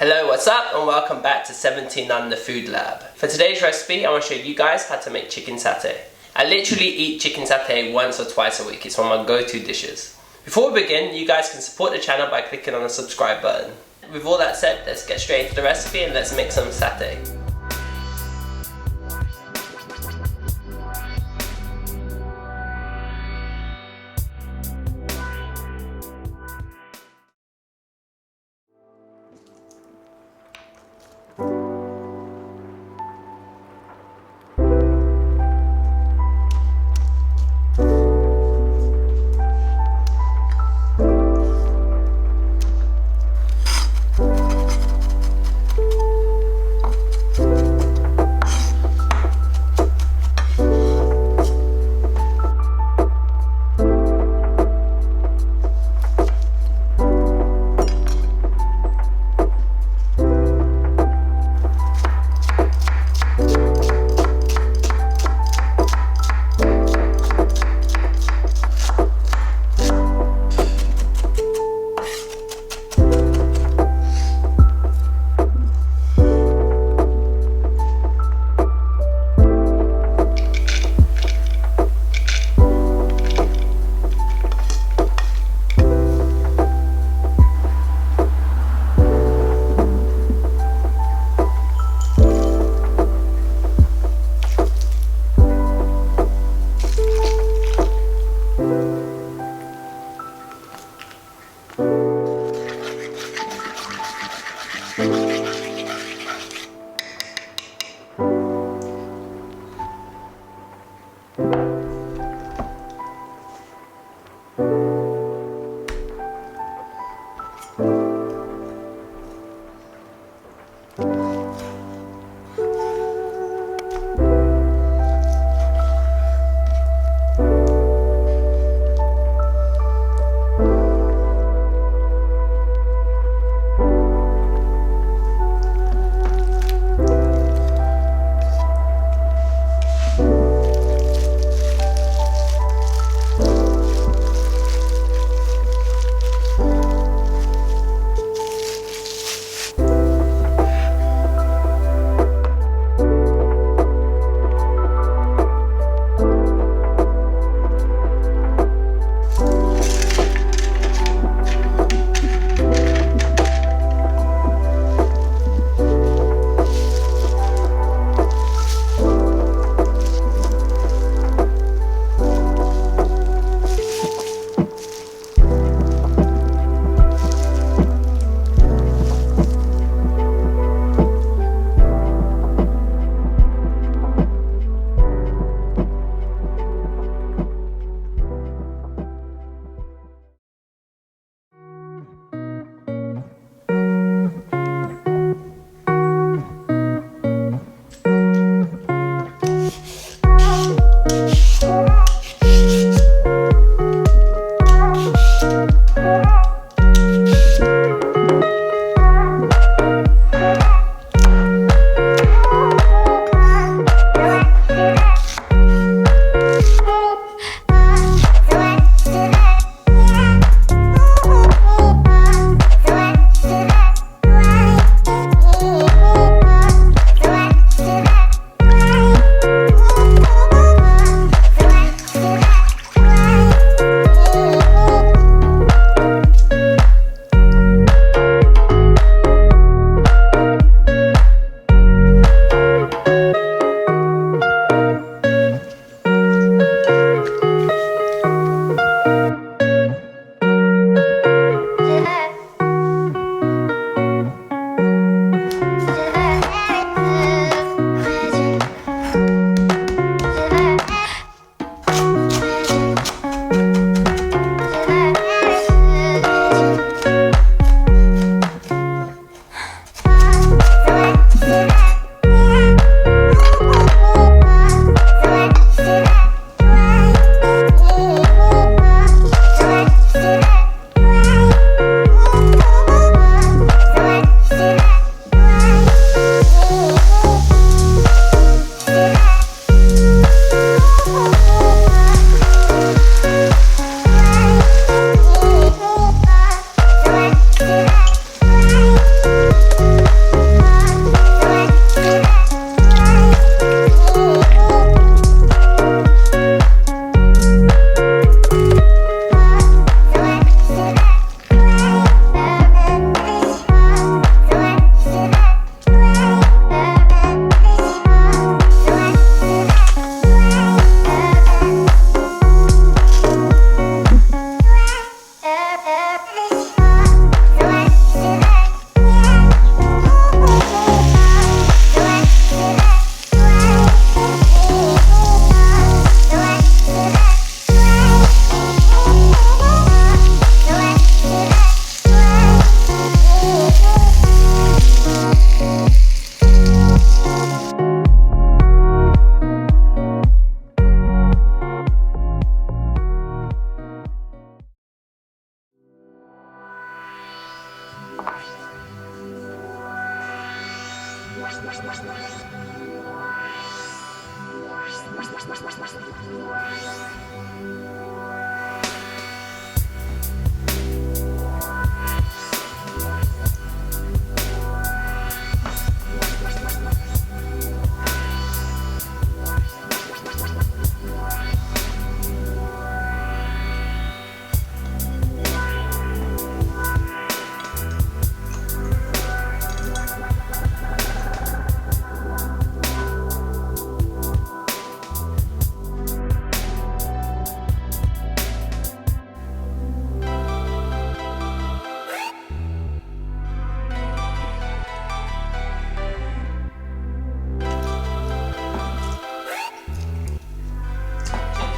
Hello, what's up, and welcome back to 17 Under Food Lab. For today's recipe, I want to show you guys how to make chicken satay. I literally eat chicken satay once or twice a week. It's one of my go-to dishes. Before we begin, you guys can support the channel by clicking on the subscribe button. With all that said, let's get straight into the recipe and let's make some satay.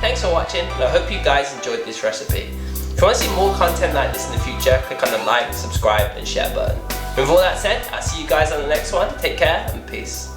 Thanks for watching, and I hope you guys enjoyed this recipe. If you want to see more content like this in the future, click on the like, subscribe and share button. With all that said, I'll see you guys on the next one. Take care and peace.